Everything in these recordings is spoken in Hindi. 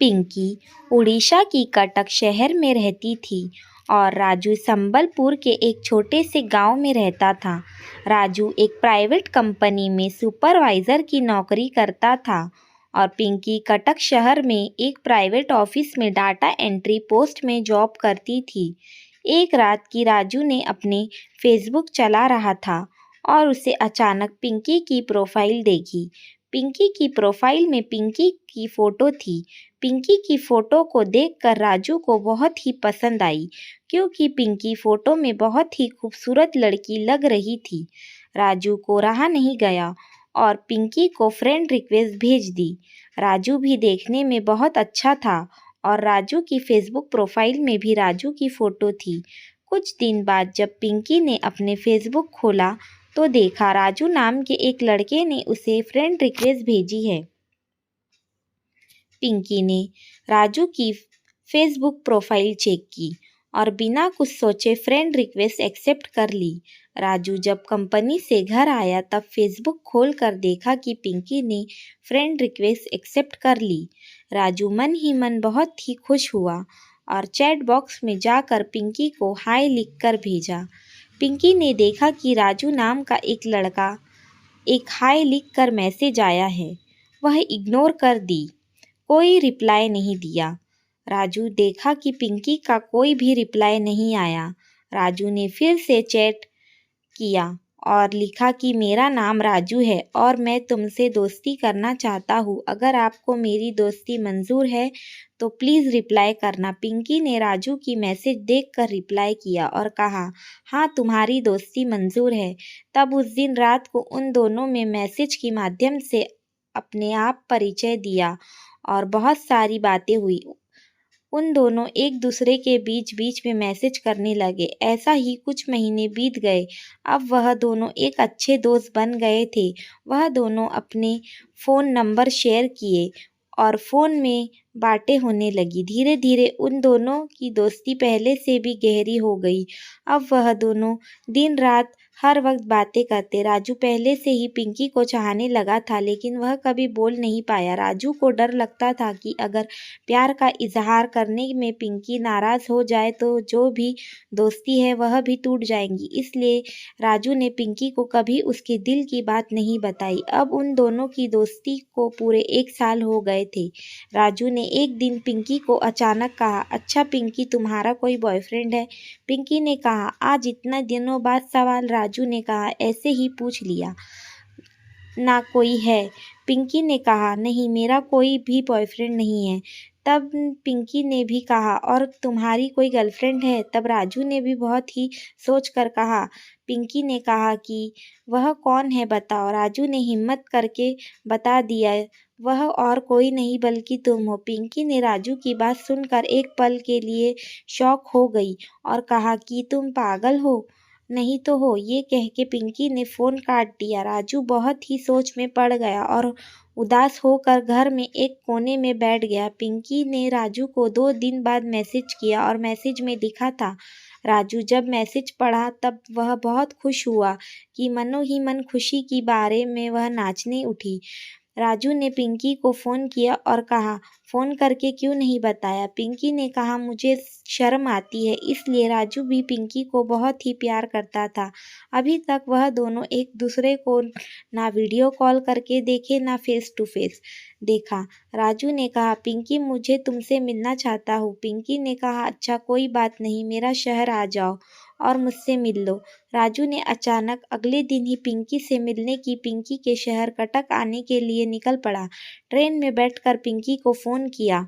पिंकी उड़ीसा की कटक शहर में रहती थी और राजू संबलपुर के एक छोटे से गांव में रहता था। राजू एक प्राइवेट कंपनी में सुपरवाइज़र की नौकरी करता था और पिंकी कटक शहर में एक प्राइवेट ऑफिस में डाटा एंट्री पोस्ट में जॉब करती थी। एक रात की राजू ने अपने फेसबुक चला रहा था और उसे अचानक पिंकी की प्रोफाइल देखी। पिंकी की प्रोफाइल में पिंकी की फ़ोटो थी। पिंकी की फ़ोटो को देखकर राजू को बहुत ही पसंद आई, क्योंकि पिंकी फ़ोटो में बहुत ही खूबसूरत लड़की लग रही थी। राजू को रहा नहीं गया और पिंकी को फ्रेंड रिक्वेस्ट भेज दी। राजू भी देखने में बहुत अच्छा था और राजू की फेसबुक प्रोफाइल में भी राजू की फ़ोटो थी। कुछ दिन बाद जब पिंकी ने अपने फेसबुक खोला तो देखा राजू नाम के एक लड़के ने उसे फ्रेंड रिक्वेस्ट भेजी है। पिंकी ने राजू की फेसबुक प्रोफाइल चेक की और बिना कुछ सोचे फ्रेंड रिक्वेस्ट एक्सेप्ट कर ली। राजू जब कंपनी से घर आया तब फेसबुक खोल कर देखा कि पिंकी ने फ्रेंड रिक्वेस्ट एक्सेप्ट कर ली। राजू मन ही मन बहुत ही खुश हुआ और चैट बॉक्स में जाकर पिंकी को हाय लिखकर भेजा। पिंकी ने देखा कि राजू नाम का एक लड़का एक हाय लिखकर मैसेज आया है। वह इग्नोर कर दी, कोई रिप्लाई नहीं दिया। राजू देखा कि पिंकी का कोई भी रिप्लाई नहीं आया। राजू ने फिर से चैट किया और लिखा कि मेरा नाम राजू है और मैं तुमसे दोस्ती करना चाहता हूँ। अगर आपको मेरी दोस्ती मंजूर है तो प्लीज़ रिप्लाई करना। पिंकी ने राजू की मैसेज देखकर रिप्लाई किया और कहा, हाँ तुम्हारी दोस्ती मंजूर है। तब उस दिन रात को उन दोनों में मैसेज के माध्यम से अपने आप परिचय दिया और बहुत सारी बातें हुई। उन दोनों एक दूसरे के बीच बीच में मैसेज करने लगे। ऐसा ही कुछ महीने बीत गए। अब वह दोनों एक अच्छे दोस्त बन गए थे। वह दोनों अपने फ़ोन नंबर शेयर किए और फ़ोन में बातें होने लगी। धीरे धीरे उन दोनों की दोस्ती पहले से भी गहरी हो गई। अब वह दोनों दिन रात हर वक्त बातें करते। राजू पहले से ही पिंकी को चाहने लगा था, लेकिन वह कभी बोल नहीं पाया। राजू को डर लगता था कि अगर प्यार का इजहार करने में पिंकी नाराज़ हो जाए तो जो भी दोस्ती है वह भी टूट जाएगी। इसलिए राजू ने पिंकी को कभी उसके दिल की बात नहीं बताई। अब उन दोनों की दोस्ती को पूरे 1 साल हो गए थे। राजू ने एक दिन पिंकी को अचानक कहा, अच्छा पिंकी, तुम्हारा कोई बॉयफ्रेंड है? पिंकी ने कहा, आज इतना दिनों बाद सवाल। राजू ने कहा, ऐसे ही पूछ लिया, ना कोई है? पिंकी ने कहा, नहीं, मेरा कोई भी बॉयफ्रेंड नहीं है। तब पिंकी ने भी कहा, और तुम्हारी कोई गर्लफ्रेंड है? तब राजू ने भी बहुत ही सोच कर कहा। पिंकी ने कहा कि वह कौन है बताओ। राजू ने हिम्मत करके बता दिया, वह और कोई नहीं बल्कि तुम हो। पिंकी ने राजू की बात सुनकर एक पल के लिए शॉक हो गई और कहा कि तुम पागल हो? नहीं तो हो। ये कह के पिंकी ने फ़ोन काट दिया। राजू बहुत ही सोच में पड़ गया और उदास होकर घर में एक कोने में बैठ गया। पिंकी ने राजू को 2 दिन बाद मैसेज किया और मैसेज में लिखा था। राजू जब मैसेज पढ़ा तब वह बहुत खुश हुआ कि मनो ही मन खुशी के बारे में वह नाचने उठी। राजू ने पिंकी को फ़ोन किया और कहा, फ़ोन करके क्यों नहीं बताया? पिंकी ने कहा, मुझे शर्म आती है। इसलिए राजू भी पिंकी को बहुत ही प्यार करता था। अभी तक वह दोनों एक दूसरे को ना वीडियो कॉल करके देखे ना फेस टू फेस देखा। राजू ने कहा, पिंकी, मुझे तुमसे मिलना चाहता हूँ। पिंकी ने कहा, अच्छा कोई बात नहीं, मेरा शहर आ जाओ और मुझसे मिल लो। राजू ने अचानक अगले दिन ही पिंकी से मिलने की पिंकी के शहर कटक आने के लिए निकल पड़ा। ट्रेन में बैठकर पिंकी को फ़ोन किया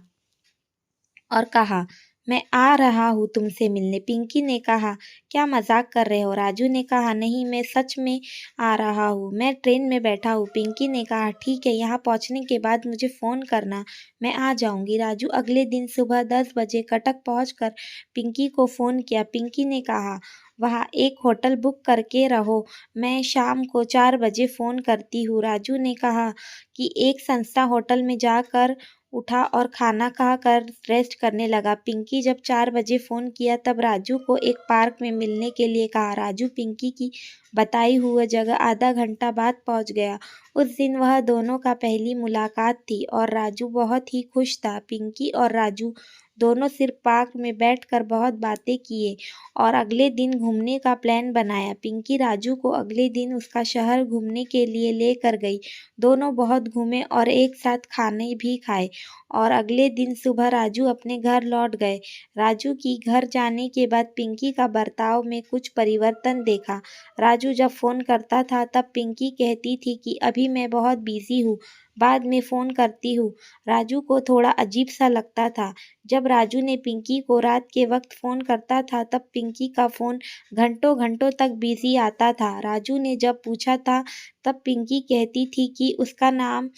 और कहा, मैं आ रहा हूँ तुमसे मिलने। पिंकी ने कहा, क्या मजाक कर रहे हो? राजू ने कहा, नहीं, मैं सच में आ रहा हूँ, मैं ट्रेन में बैठा हूँ। पिंकी ने कहा, ठीक है, यहाँ पहुँचने के बाद मुझे फ़ोन करना, मैं आ जाऊँगी। राजू अगले दिन सुबह 10 बजे कटक पहुँचकर पिंकी को फ़ोन किया। पिंकी ने कहा, वहाँ एक होटल बुक करके रहो, मैं शाम को 4 बजे फ़ोन करती हूँ। राजू ने कहा कि एक संस्था होटल में जाकर उठा और खाना खाकर रेस्ट करने लगा। पिंकी जब 4 बजे फ़ोन किया तब राजू को एक पार्क में मिलने के लिए कहा। राजू पिंकी की बताई हुई जगह आधा घंटा बाद पहुंच गया। उस दिन वह दोनों का पहली मुलाकात थी और राजू बहुत ही खुश था। पिंकी और राजू दोनों सिर्फ पार्क में बैठकर बहुत बातें किए और अगले दिन घूमने का प्लान बनाया। पिंकी राजू को अगले दिन उसका शहर घूमने के लिए लेकर गई। दोनों बहुत घूमे और एक साथ खाने भी खाए और अगले दिन सुबह राजू अपने घर लौट गए। राजू की घर जाने के बाद पिंकी का बर्ताव में कुछ परिवर्तन देखा। राजू जब फ़ोन करता था तब पिंकी कहती थी कि अभी मैं बहुत बिज़ी हूँ, बाद में फ़ोन करती हूँ। राजू को थोड़ा अजीब सा लगता था। जब राजू ने पिंकी को रात के वक्त फ़ोन करता था तब पिंकी का फ़ोन घंटों घंटों तक बिज़ी आता था। राजू ने जब पूछा था तब पिंकी कहती थी कि उसका नाम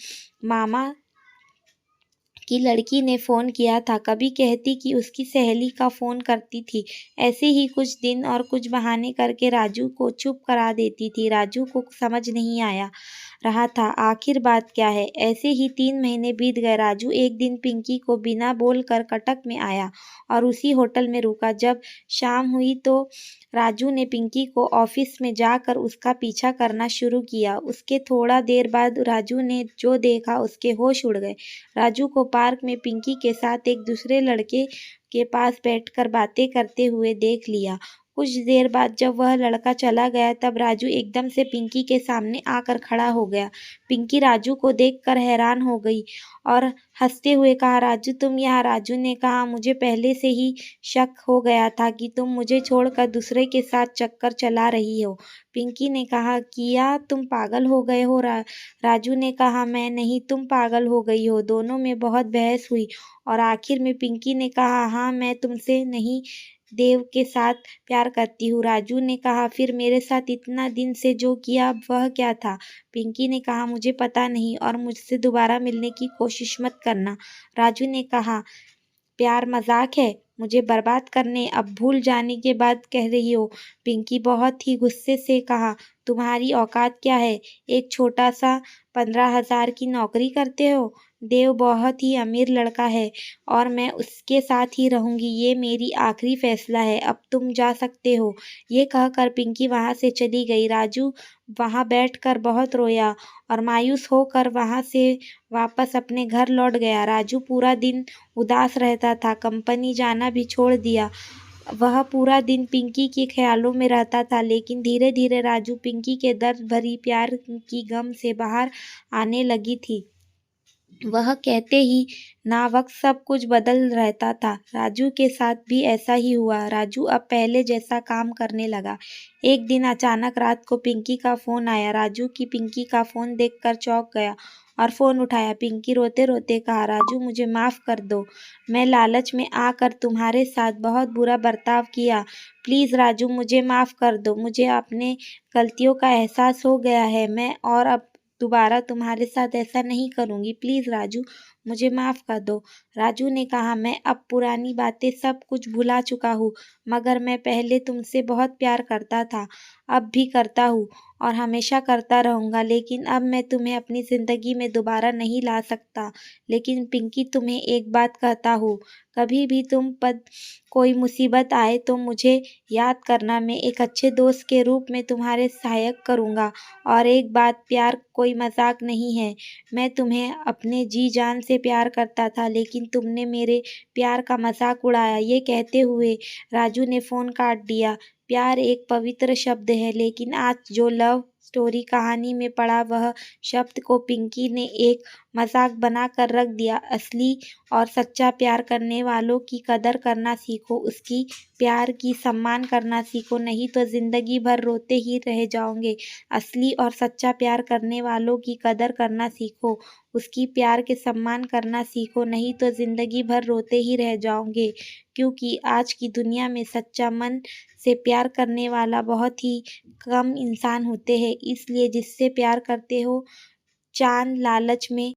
मामा की लड़की ने फ़ोन किया था। कभी कहती कि उसकी सहेली का फ़ोन करती थी। ऐसे ही कुछ दिन और कुछ बहाने करके राजू को चुप करा देती थी। राजू को समझ नहीं आया रहा था आखिर बात क्या है। ऐसे ही 3 महीने बीत गए। राजू एक दिन पिंकी को बिना बोलकर कटक में आया और उसी होटल में रुका। जब शाम हुई तो राजू ने पिंकी को ऑफिस में जाकर उसका पीछा करना शुरू किया। उसके थोड़ा देर बाद राजू ने जो देखा उसके होश उड़ गए। राजू को पार्क में पिंकी के साथ एक दूसरे लड़के के पास बैठकर बातें करते हुए देख लिया। कुछ देर बाद जब वह लड़का चला गया तब राजू एकदम से पिंकी के सामने आकर खड़ा हो गया। पिंकी राजू को देखकर हैरान हो गई और हंसते हुए कहा, राजू तुम यहाँ? राजू ने कहा, मुझे पहले से ही शक हो गया था कि तुम मुझे छोड़कर दूसरे के साथ चक्कर चला रही हो। पिंकी ने कहा, किया तुम पागल हो गए हो? राजू ने कहा, मैं नहीं, तुम पागल हो गई हो। दोनों में बहुत बहस हुई और आखिर में पिंकी ने कहा, हाँ मैं तुमसे नहीं, देव के साथ प्यार करती हूँ। राजू ने कहा, फिर मेरे साथ इतना दिन से जो किया वह क्या था? पिंकी ने कहा, मुझे पता नहीं और मुझसे दोबारा मिलने की कोशिश मत करना। राजू ने कहा, प्यार मजाक है, मुझे बर्बाद करने अब भूल जाने के बाद कह रही हो? पिंकी बहुत ही गुस्से से कहा, तुम्हारी औकात क्या है? एक छोटा सा 15,000 की नौकरी करते हो? देव बहुत ही अमीर लड़का है और मैं उसके साथ ही रहूंगी। ये मेरी आखिरी फैसला है, अब तुम जा सकते हो। ये कहकर पिंकी वहां से चली गई। राजू वहां बैठकर बहुत रोया और मायूस होकर वहां से वापस अपने घर लौट गया। राजू पूरा दिन उदास रहता था, कंपनी जाना भी छोड़ दिया। वह पूरा दिन पिंकी के ख्यालों में रहता था, लेकिन धीरे धीरे राजू पिंकी के दर्द भरी प्यार की गम से बाहर आने लगी थी। वह कहते ही ना वक्त सब कुछ बदल रहता था। राजू के साथ भी ऐसा ही हुआ। राजू अब पहले जैसा काम करने लगा। एक दिन अचानक रात को पिंकी का फ़ोन आया। राजू की पिंकी का फ़ोन देखकर चौंक गया और फ़ोन उठाया। पिंकी रोते रोते कहा, राजू मुझे माफ़ कर दो, मैं लालच में आकर तुम्हारे साथ बहुत बुरा बर्ताव किया। प्लीज़ राजू मुझे माफ़ कर दो, मुझे अपने गलतियों का एहसास हो गया है। मैं और अब दोबारा तुम्हारे साथ ऐसा नहीं करूँगी। प्लीज़ राजू मुझे माफ़ कर दो। राजू ने कहा, मैं अब पुरानी बातें सब कुछ भुला चुका हूँ, मगर मैं पहले तुमसे बहुत प्यार करता था, अब भी करता हूँ और हमेशा करता रहूँगा। लेकिन अब मैं तुम्हें अपनी ज़िंदगी में दोबारा नहीं ला सकता। लेकिन पिंकी तुम्हें एक बात कहता हूँ, कभी भी तुम पर कोई मुसीबत आए तो मुझे याद करना। मैं एक अच्छे दोस्त के रूप में तुम्हारे सहायक करूँगा। और एक बात, प्यार कोई मजाक नहीं है। मैं तुम्हें अपने जी जान से प्यार करता था, लेकिन तुमने मेरे प्यार का मजाक उड़ाया। ये कहते हुए राजू ने फ़ोन काट दिया। प्यार एक पवित्र शब्द है, लेकिन आज जो लव स्टोरी कहानी में पढ़ा वह शब्द को पिंकी ने एक मजाक बनाकर रख दिया। असली और सच्चा प्यार करने वालों की कदर करना सीखो, उसकी प्यार की सम्मान करना सीखो, नहीं तो ज़िंदगी भर रोते ही रह जाओगे। असली और सच्चा प्यार करने वालों की कदर करना सीखो, उसकी प्यार के सम्मान करना सीखो, नहीं तो ज़िंदगी भर रोते ही रह जाओगे। क्योंकि आज की दुनिया में सच्चा मन से प्यार करने वाला बहुत ही कम इंसान होते हैं। इसलिए जिससे प्यार करते हो, चांद लालच में